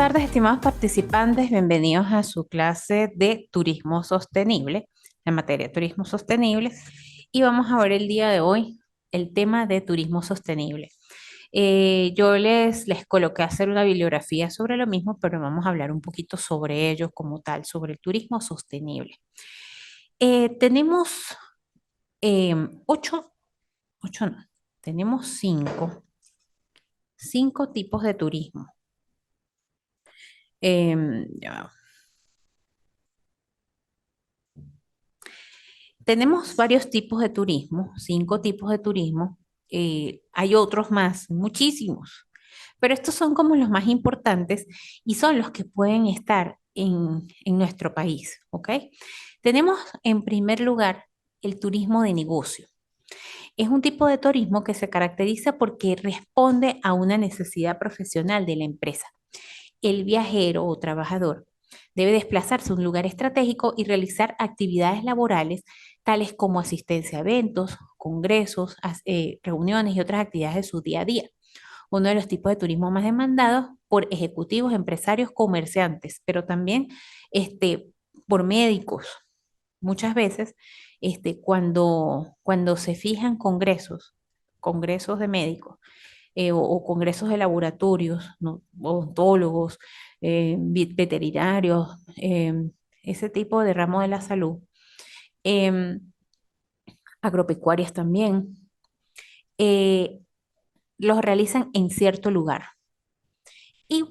tardes, estimados participantes. Bienvenidos a su clase de turismo sostenible, en materia de turismo sostenible. Y vamos a ver el día de hoy el tema de turismo sostenible. Yo les coloqué a hacer una bibliografía sobre lo mismo, pero vamos a hablar un poquito sobre ello como tal, sobre el turismo sostenible. Tenemos eh, ocho no, tenemos cinco tipos de turismo. Ya. Tenemos varios tipos de turismo, cinco tipos de turismo. Hay otros más, muchísimos, pero estos son como los más importantes y son los que pueden estar en nuestro país, ¿ok? Tenemos en primer lugar el turismo de negocio. Es un tipo de turismo que se caracteriza porque responde a una necesidad profesional de la empresa. El viajero o trabajador debe desplazarse a un lugar estratégico y realizar actividades laborales tales como asistencia a eventos, congresos, reuniones y otras actividades de su día a día. Uno de los tipos de turismo más demandados por ejecutivos, empresarios, comerciantes, pero también por médicos. Muchas veces, cuando se fijan congresos de médicos, o congresos de laboratorios, ¿no? Odontólogos, veterinarios, ese tipo de ramo de la salud, em, agropecuarias también, eh, los realizan en cierto lugar. ¿Y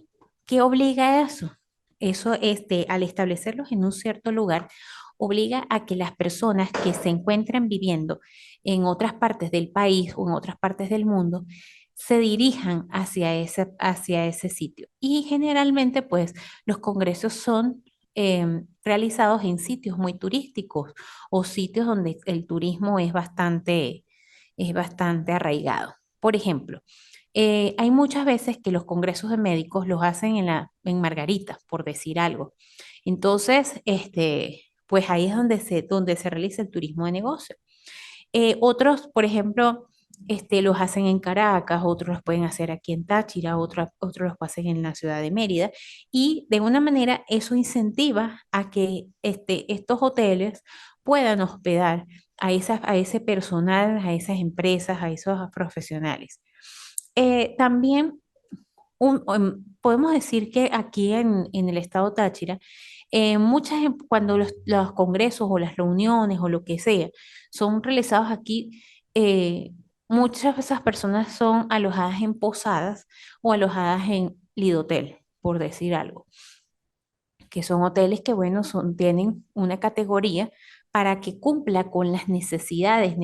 qué obliga a eso? Eso, al establecerlos en un cierto lugar, obliga a que las personas que se encuentran viviendo en otras partes del país o en otras partes del mundo se dirijan hacia ese sitio. Y generalmente, pues, los congresos son realizados en sitios muy turísticos o sitios donde el turismo es bastante arraigado. Por ejemplo, hay muchas veces que los congresos de médicos los hacen en Margarita, por decir algo. Entonces, pues ahí es donde se realiza el turismo de negocio. Otros, por ejemplo, los hacen en Caracas, otros los pueden hacer aquí en Táchira, otros los hacen en la ciudad de Mérida. Y de una manera eso incentiva a que estos hoteles puedan hospedar a ese personal, a esas empresas, a esos profesionales. También podemos decir que aquí en el estado Táchira, cuando los congresos o las reuniones o lo que sea son realizados aquí, muchas de esas personas son alojadas en posadas o alojadas en Lidotel, por decir algo, que son hoteles que, bueno, tienen una categoría para que cumpla con las necesidades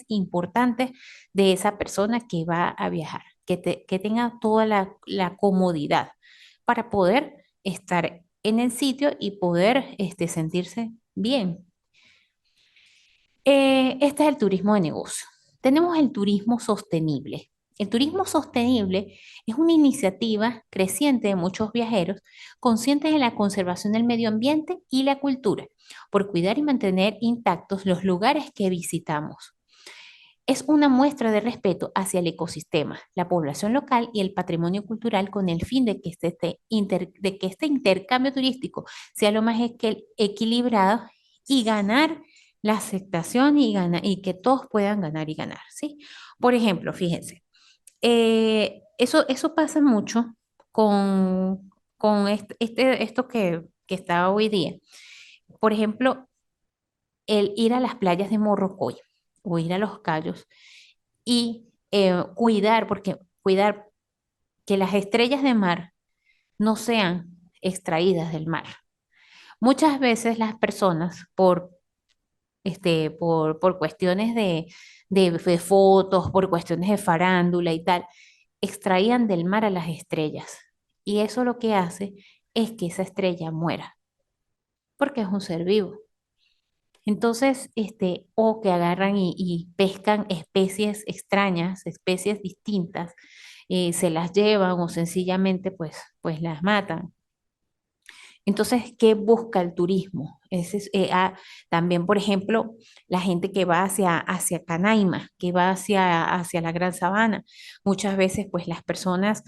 importantes de esa persona que va a viajar, que tenga toda la comodidad para poder estar en el sitio y poder sentirse bien. Este es el turismo de negocio. Tenemos el turismo sostenible. El turismo sostenible es una iniciativa creciente de muchos viajeros conscientes de la conservación del medio ambiente y la cultura, por cuidar y mantener intactos los lugares que visitamos. Es una muestra de respeto hacia el ecosistema, la población local y el patrimonio cultural con el fin de que de que este intercambio turístico sea lo más equilibrado y ganar la aceptación y que todos puedan ganar y ganar, ¿sí? Por ejemplo, fíjense, eso pasa mucho con esto que está hoy día. Por ejemplo, el ir a las playas de Morrocoy o ir a Los Cayos y cuidar que las estrellas de mar no sean extraídas del mar. Muchas veces las personas, por cuestiones de fotos, por cuestiones de farándula y tal, extraían del mar a las estrellas. Y eso lo que hace es que esa estrella muera, porque es un ser vivo. Entonces, o que agarran y pescan especies extrañas, especies distintas, se las llevan o sencillamente pues las matan. Entonces, ¿qué busca el turismo? También, por ejemplo, la gente que va hacia Canaima, que va hacia la Gran Sabana. Muchas veces, pues las personas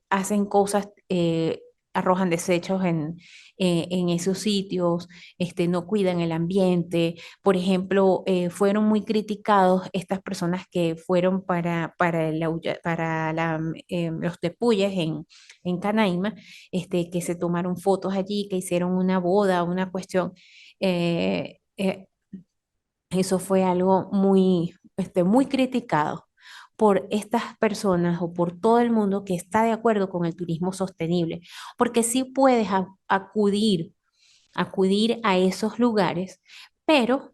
hacen cosas, arrojan desechos en esos sitios, no cuidan el ambiente. Por ejemplo, fueron muy criticados estas personas que fueron para los tepuyes en Canaima, que se tomaron fotos allí, que hicieron una boda, una cuestión. Eso fue algo muy criticado por estas personas o por todo el mundo que está de acuerdo con el turismo sostenible, porque sí puedes acudir a esos lugares, pero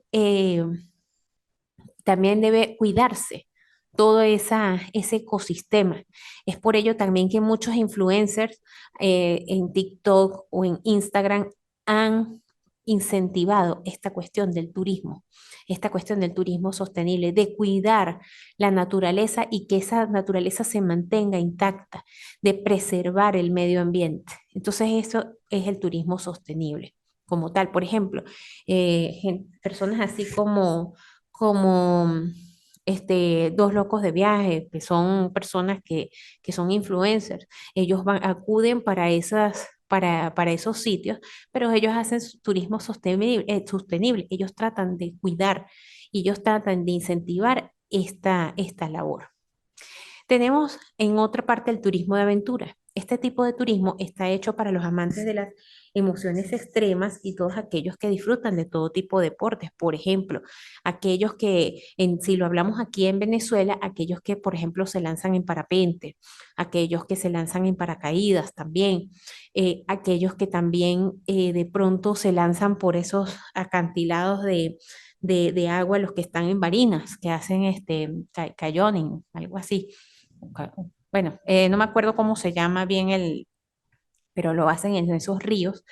también debe cuidarse todo ese ecosistema. Es por ello también que muchos influencers en TikTok o en Instagram han incentivado esta cuestión del turismo sostenible, de cuidar la naturaleza y que esa naturaleza se mantenga intacta, de preservar el medio ambiente. Entonces eso es el turismo sostenible como tal. Por ejemplo, personas así como dos locos de viaje, que son personas que son influencers. Ellos acuden para esos sitios, pero ellos hacen su turismo sostenible. Ellos tratan de cuidar y ellos tratan de incentivar esta labor. Tenemos en otra parte el turismo de aventura. Este tipo de turismo está hecho para los amantes de las emociones extremas y todos aquellos que disfrutan de todo tipo de deportes. Por ejemplo, aquellos si lo hablamos aquí en Venezuela, aquellos que, por ejemplo, se lanzan en parapente, aquellos que se lanzan en paracaídas también, aquellos que también de pronto se lanzan por esos acantilados de agua, los que están en Barinas, que hacen cayoning, algo así. Bueno, no me acuerdo cómo se llama bien pero lo hacen en esos ríos.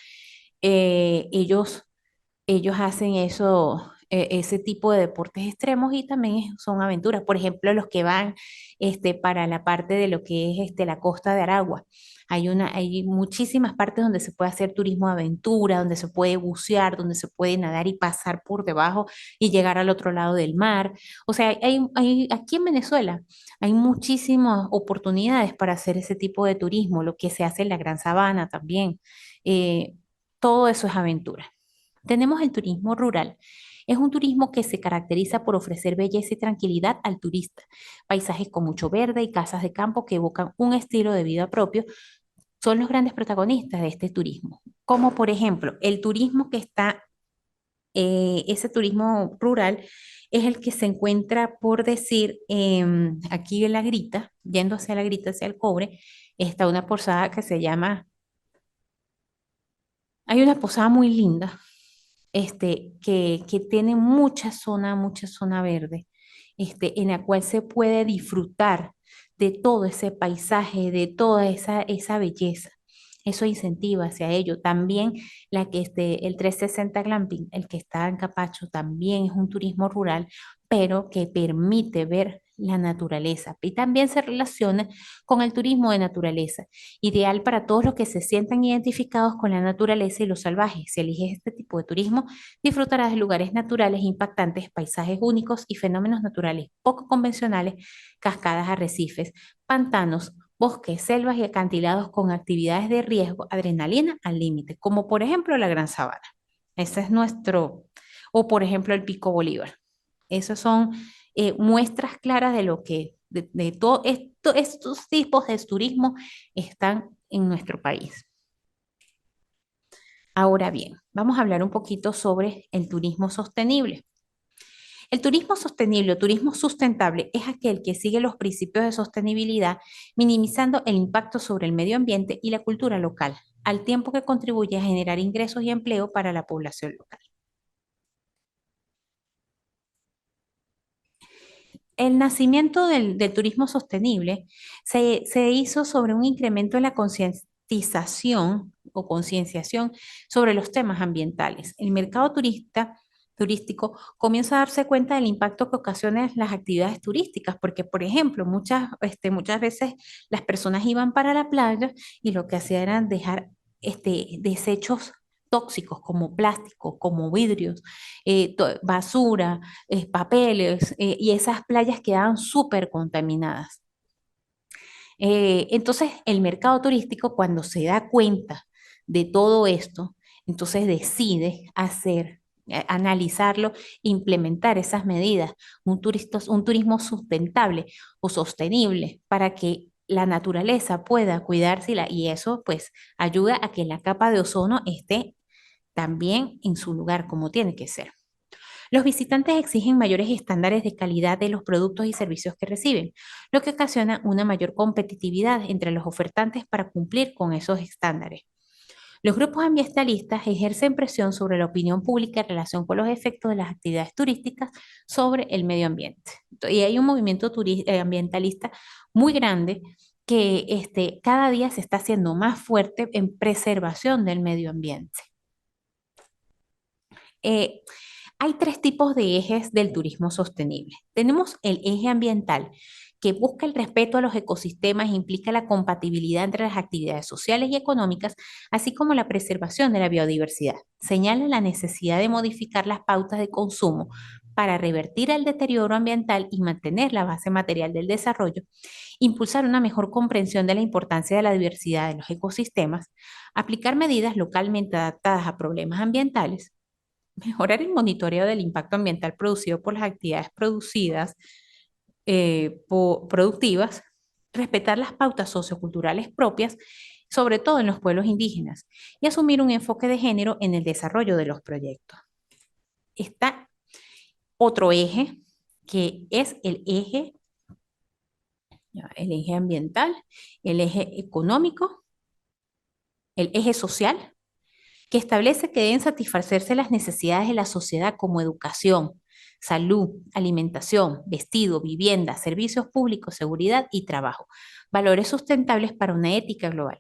Ellos hacen ese tipo de deportes extremos y también son aventuras. Por ejemplo, los que van para la parte de lo que es la costa de Aragua. Hay muchísimas partes donde se puede hacer turismo de aventura, donde se puede bucear, donde se puede nadar y pasar por debajo y llegar al otro lado del mar. O sea, aquí en Venezuela hay muchísimas oportunidades para hacer ese tipo de turismo, lo que se hace en la Gran Sabana también. Eh, Todo eso es aventura. Tenemos el turismo rural. Es un turismo que se caracteriza por ofrecer belleza y tranquilidad al turista, paisajes con mucho verde y casas de campo que evocan un estilo de vida propio. Son los grandes protagonistas de este turismo, como por ejemplo el turismo ese turismo rural es el que se encuentra, por decir, aquí en La Grita, yendo hacia La Grita, hacia el Cobre, está una posada que se llama, hay una posada muy linda que tiene mucha zona verde, en la cual se puede disfrutar de todo ese paisaje, de toda esa belleza. Eso incentiva hacia ello. También el 360 Glamping, el que está en Capacho, también es un turismo rural, pero que permite ver la naturaleza y también se relaciona con el turismo de naturaleza, ideal para todos los que se sientan identificados con la naturaleza y los salvajes. Si eliges este tipo de turismo, disfrutarás de lugares naturales impactantes, paisajes únicos y fenómenos naturales poco convencionales, cascadas, arrecifes, pantanos, bosques, selvas y acantilados con actividades de riesgo, adrenalina al límite, como por ejemplo la Gran Sabana. Ese es o por ejemplo el Pico Bolívar. Esos son muestras claras de lo que, de todo estos tipos de turismo están en nuestro país. Ahora bien, vamos a hablar un poquito sobre el turismo sostenible. El turismo sostenible o turismo sustentable es aquel que sigue los principios de sostenibilidad, minimizando el impacto sobre el medio ambiente y la cultura local, al tiempo que contribuye a generar ingresos y empleo para la población local. El nacimiento del turismo sostenible se hizo sobre un incremento en la concientización o concienciación sobre los temas ambientales. El mercado turista turístico comienza a darse cuenta del impacto que ocasionan las actividades turísticas, porque, por ejemplo, muchas veces las personas iban para la playa y lo que hacían era dejar desechos tóxicos como plásticos, como vidrios, basura, papeles, y esas playas quedaban súper contaminadas. Entonces, el mercado turístico, cuando se da cuenta de todo esto, entonces decide analizarlo, implementar esas medidas, un turismo sustentable o sostenible para que la naturaleza pueda cuidarse y eso pues ayuda a que la capa de ozono esté también en su lugar como tiene que ser. Los visitantes exigen mayores estándares de calidad de los productos y servicios que reciben, lo que ocasiona una mayor competitividad entre los ofertantes para cumplir con esos estándares. Los grupos ambientalistas ejercen presión sobre la opinión pública en relación con los efectos de las actividades turísticas sobre el medio ambiente. Y hay un movimiento ambientalista muy grande que cada día se está haciendo más fuerte en preservación del medio ambiente. Eh, Hay tres tipos de ejes del turismo sostenible. Tenemos el eje ambiental, que busca el respeto a los ecosistemas e implica la compatibilidad entre las actividades sociales y económicas, así como la preservación de la biodiversidad. Señala la necesidad de modificar las pautas de consumo para revertir el deterioro ambiental y mantener la base material del desarrollo, impulsar una mejor comprensión de la importancia de la diversidad de los ecosistemas, aplicar medidas localmente adaptadas a problemas ambientales, mejorar el monitoreo del impacto ambiental producido por las actividades productivas, respetar las pautas socioculturales propias, sobre todo en los pueblos indígenas, y asumir un enfoque de género en el desarrollo de los proyectos. Está otro eje, que es el eje ambiental, el eje económico, el eje social, que establece que deben satisfacerse las necesidades de la sociedad como educación, salud, alimentación, vestido, vivienda, servicios públicos, seguridad y trabajo, valores sustentables para una ética global.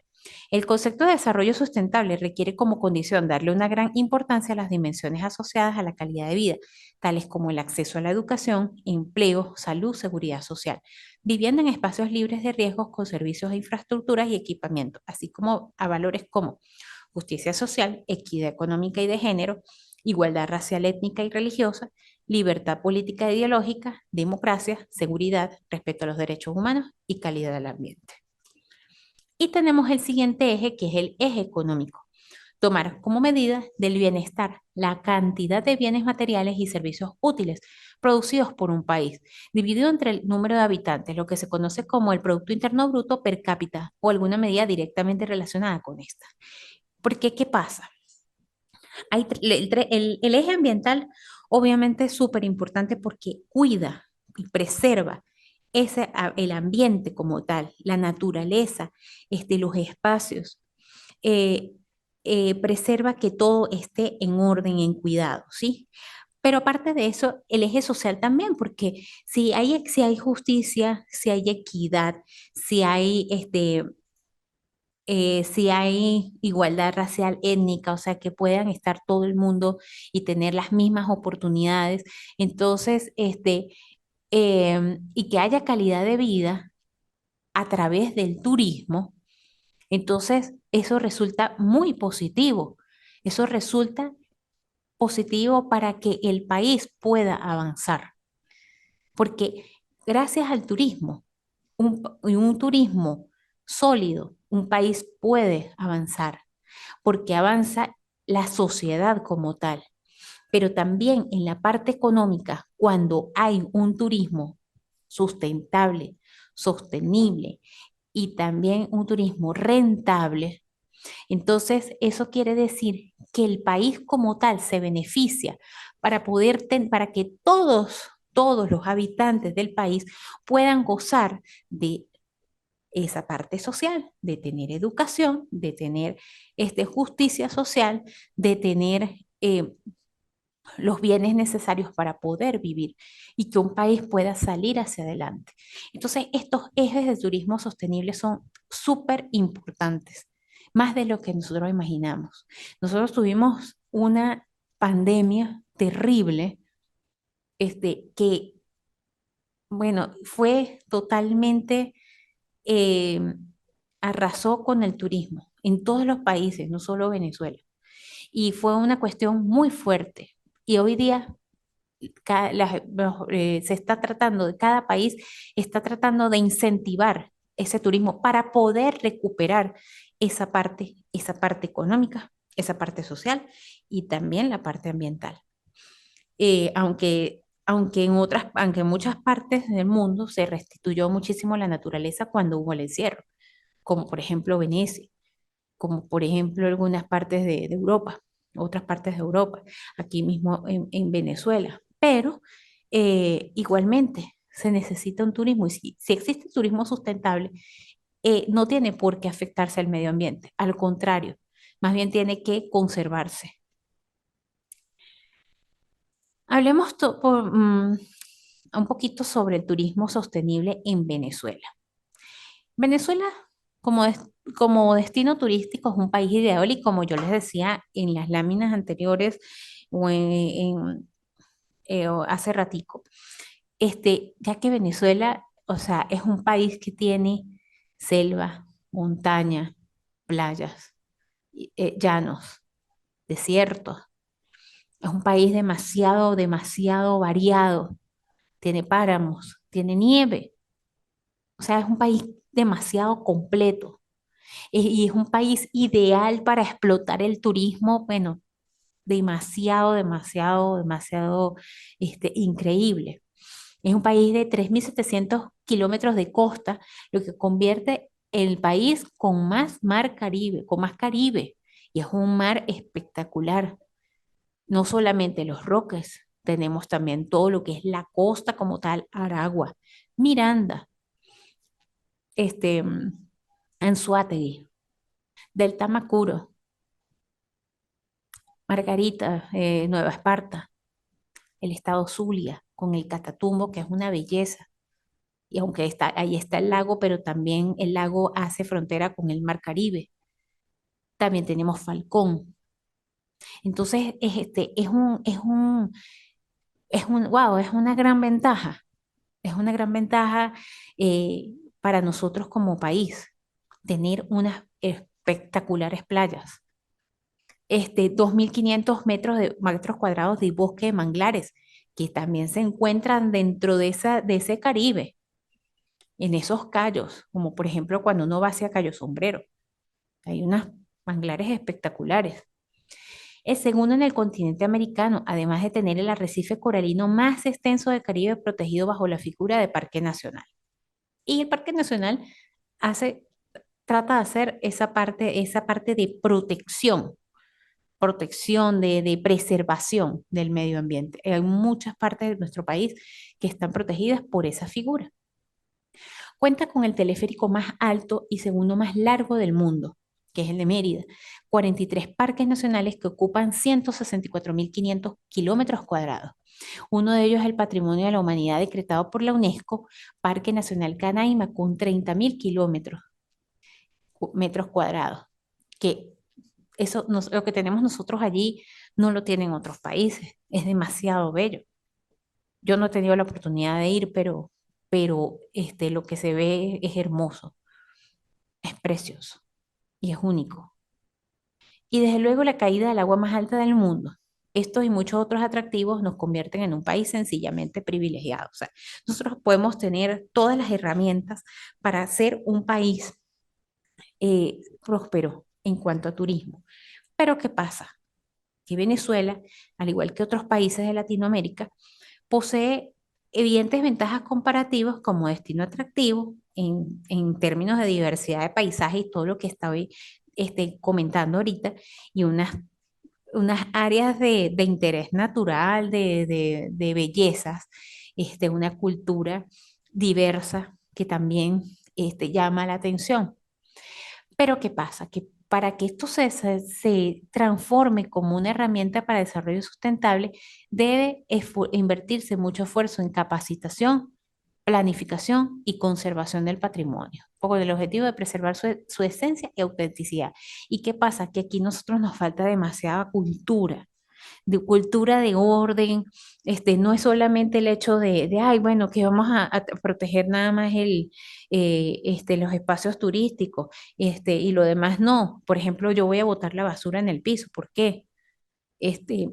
El concepto de desarrollo sustentable requiere como condición darle una gran importancia a las dimensiones asociadas a la calidad de vida, tales como el acceso a la educación, empleo, salud, seguridad social, vivienda en espacios libres de riesgos con servicios de infraestructuras y equipamiento, así como a valores como justicia social, equidad económica y de género, igualdad racial, étnica y religiosa, libertad política e ideológica, democracia, seguridad, respeto a los derechos humanos y calidad del ambiente. Y tenemos el siguiente eje, que es el eje económico. Tomar como medida del bienestar la cantidad de bienes materiales y servicios útiles producidos por un país, dividido entre el número de habitantes, lo que se conoce como el Producto Interno Bruto per cápita o alguna medida directamente relacionada con esta. Porque, ¿qué pasa? El eje ambiental obviamente es súper importante porque cuida y preserva el ambiente como tal, la naturaleza, los espacios, eh, preserva que todo esté en orden, en cuidado, ¿sí? Pero aparte de eso, el eje social también, porque si hay justicia, si hay equidad, si hay si hay igualdad racial, étnica, o sea, que puedan estar todo el mundo y tener las mismas oportunidades. Entonces, y que haya calidad de vida a través del turismo, entonces eso resulta muy positivo. Eso resulta positivo para que el país pueda avanzar, porque gracias al turismo, un turismo sólido, un país puede avanzar porque avanza la sociedad como tal, pero también en la parte económica, cuando hay un turismo sustentable, sostenible y también un turismo rentable, entonces eso quiere decir que el país como tal se beneficia para que todos los habitantes del país puedan gozar de esa parte social, de tener educación, de tener justicia social, de tener los bienes necesarios para poder vivir y que un país pueda salir hacia adelante. Entonces, estos ejes de turismo sostenible son súper importantes, más de lo que nosotros imaginamos. Nosotros tuvimos una pandemia terrible, que, bueno, fue totalmente, eh, arrasó con el turismo en todos los países, no solo Venezuela. Y fue una cuestión muy fuerte. Y hoy día se está tratando, de cada país está tratando de incentivar ese turismo para poder recuperar esa parte económica, esa parte social y también la parte ambiental. Aunque en muchas partes del mundo se restituyó muchísimo la naturaleza cuando hubo el encierro, como por ejemplo Venecia, como por ejemplo algunas partes de Europa, otras partes de Europa, aquí mismo en Venezuela. Pero igualmente se necesita un turismo y si existe turismo sustentable, no tiene por qué afectarse al medio ambiente, al contrario, más bien tiene que conservarse. Hablemos un poquito sobre el turismo sostenible en Venezuela. Venezuela, como destino turístico, es un país ideal y como yo les decía en las láminas anteriores o o hace ratico, ya que Venezuela, o sea, es un país que tiene selva, montaña, playas, llanos, desiertos. Es un país demasiado, demasiado variado. Tiene páramos, tiene nieve. O sea, es un país demasiado completo. Y es un país ideal para explotar el turismo, bueno, demasiado, demasiado, demasiado increíble. Es un país de 3.700 kilómetros de costa, lo que convierte el país con más mar Caribe, con más Caribe. Y es un mar espectacular. No solamente los Roques, tenemos también todo lo que es la costa como tal, Aragua, Miranda, este, Anzoátegui, Delta Macuro, Margarita, Nueva Esparta, el estado Zulia, con el Catatumbo, que es una belleza. Y aunque ahí está el lago, pero también el lago hace frontera con el Mar Caribe. También tenemos Falcón. Entonces, wow, es una gran ventaja. Es una gran ventaja para nosotros como país tener unas espectaculares playas. 2.500 metros cuadrados de bosque de manglares, que también se encuentran dentro de ese Caribe, en esos cayos, como por ejemplo cuando uno va hacia Cayo Sombrero. Hay unos manglares espectaculares. El segundo en el continente americano, además de tener el arrecife coralino más extenso del Caribe protegido bajo la figura de Parque Nacional. Y el Parque Nacional hace, trata de hacer esa parte de protección, de preservación del medio ambiente. Hay muchas partes de nuestro país que están protegidas por esa figura. Cuenta con el teleférico más alto y segundo más largo del mundo, que es el de Mérida. 43 parques nacionales que ocupan 164.500 kilómetros cuadrados. Uno de ellos es el Patrimonio de la Humanidad decretado por la UNESCO, Parque Nacional Canaima, con 30.000 metros cuadrados, que lo que tenemos nosotros allí no lo tienen otros países. Es demasiado bello. Yo no he tenido la oportunidad de ir, pero lo que se ve es hermoso, es precioso y es único. Y desde luego la caída del agua más alta del mundo. Estos y muchos otros atractivos nos convierten en un país sencillamente privilegiado. O sea, nosotros podemos tener todas las herramientas para ser un país próspero en cuanto a turismo. Pero ¿qué pasa? Que Venezuela, al igual que otros países de Latinoamérica, posee evidentes ventajas comparativas como destino atractivo en términos de diversidad de paisajes y todo lo que estoy comentando ahorita, y unas áreas de interés natural, de bellezas, una cultura diversa que también llama la atención. Pero ¿qué pasa? Que para que esto se transforme como una herramienta para desarrollo sustentable, debe invertirse mucho esfuerzo en capacitación, planificación y conservación del patrimonio, con el objetivo de preservar su esencia y autenticidad. ¿Y qué pasa? Que aquí nosotros nos falta demasiada cultura, de cultura de orden. No es solamente el hecho ay, bueno, que vamos a proteger nada más los espacios turísticos, y lo demás no. Por ejemplo, yo voy a botar la basura en el piso. ¿Por qué? Este,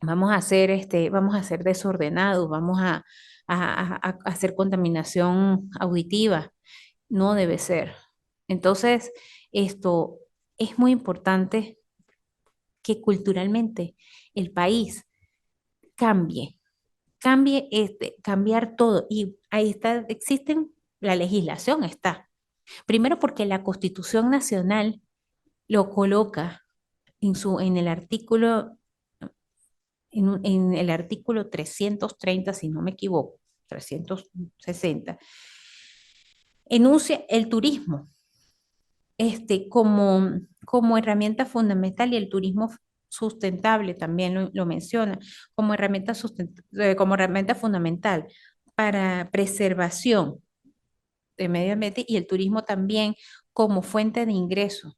vamos a ser desordenados, vamos a hacer contaminación auditiva. No debe ser. Entonces, esto es muy importante que culturalmente el país cambie, cambiar todo. Y ahí está, la legislación está. Primero porque la Constitución Nacional lo coloca en el artículo, en el artículo 330 si no me equivoco, 360 enuncia el turismo como herramienta fundamental, y el turismo sustentable también lo menciona como como herramienta fundamental para preservación del medio ambiente, y el turismo también como fuente de ingreso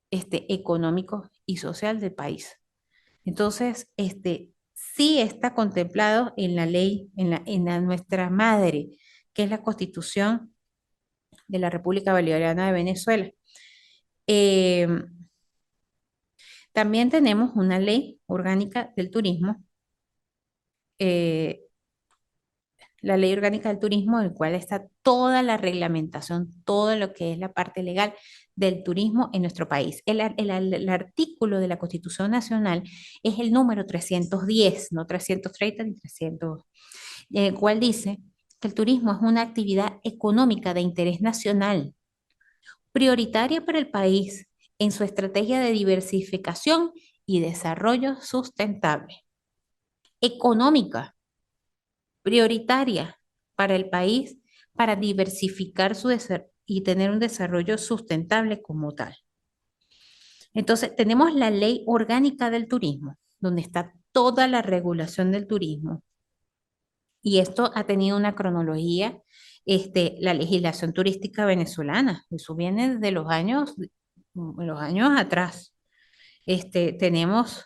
económico y social del país. Entonces, sí está contemplado en la ley, nuestra madre, que es la Constitución de la República Bolivariana de Venezuela. Eh, También tenemos una ley orgánica del turismo, eh, la ley orgánica del turismo, en la cual está toda la reglamentación, todo lo que es la parte legal del turismo en nuestro país. El artículo de la Constitución Nacional es el número 310, no 330 ni 300, en el cual dice que el turismo es una actividad económica de interés nacional, prioritaria para el país en su estrategia de diversificación y desarrollo sustentable. Económica, prioritaria para el país para diversificar y tener un desarrollo sustentable como tal. Entonces, tenemos la ley orgánica del turismo, donde está toda la regulación del turismo. Y esto ha tenido una cronología, la legislación turística venezolana. Eso viene desde los años atrás. Tenemos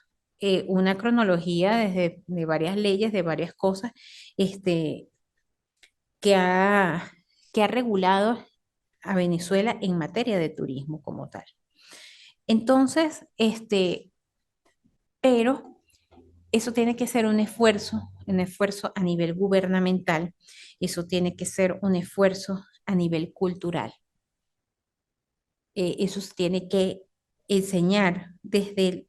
una cronología de varias leyes, de varias cosas, este, que ha, que ha regulado a Venezuela en materia de turismo como tal. Entonces, pero eso tiene que ser un esfuerzo a nivel gubernamental, eso tiene que ser un esfuerzo a nivel cultural. Eso se tiene que enseñar desde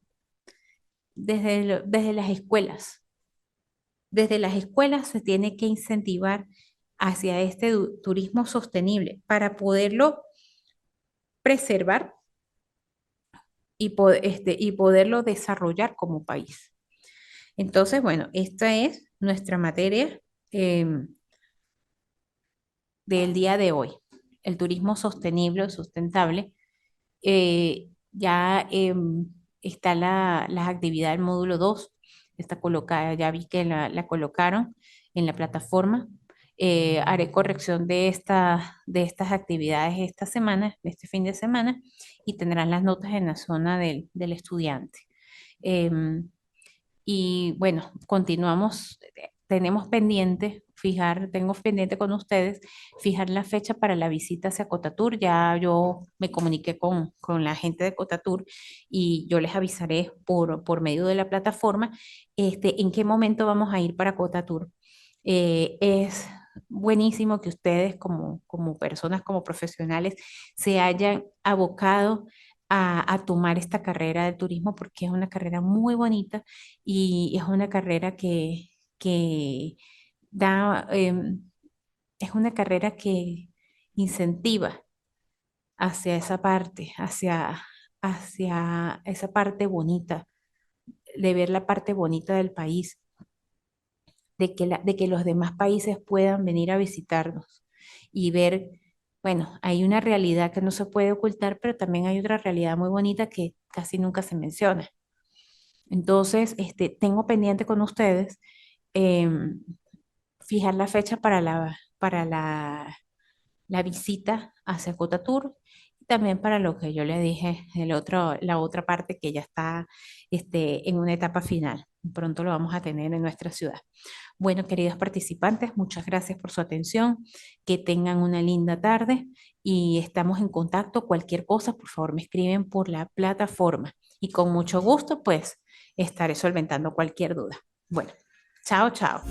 las escuelas. Desde las escuelas se tiene que incentivar hacia este turismo sostenible para poderlo preservar y poderlo desarrollar como país. Entonces, bueno, esta es nuestra materia em, del día de hoy, el turismo sostenible o sustentable. Ya está las actividades del módulo 2 está colocada, ya vi que la colocaron en la plataforma. Haré corrección de estas actividades esta semana, este fin de semana, y tendrán las notas en la zona del estudiante. Em, y bueno, continuamos, tengo pendiente con ustedes, fijar la fecha para la visita hacia Cotatur. Ya yo me comuniqué con la gente de Cotatur y yo les avisaré por medio de la plataforma en qué momento vamos a ir para Cotatur. Es buenísimo que ustedes como personas, como profesionales, se hayan abocado a tomar esta carrera de turismo, porque es una carrera muy bonita y es una carrera que da, es una carrera que incentiva hacia esa parte, hacia esa parte bonita, de ver la parte bonita del país, de que los demás países puedan venir a visitarnos y ver, bueno, hay una realidad que no se puede ocultar, pero también hay otra realidad muy bonita que casi nunca se menciona. Entonces, tengo pendiente con ustedes em, fijar la fecha para la visita hacia Cotatur. también para lo que yo le dije, la otra parte que ya está en una etapa final. Pronto lo vamos a tener en nuestra ciudad. Bueno, queridos participantes, muchas gracias por su atención. Que tengan una linda tarde y estamos en contacto. Cualquier cosa, por favor, me escriben por la plataforma y con mucho gusto, pues, estaré solventando cualquier duda. Bueno, chao, chao.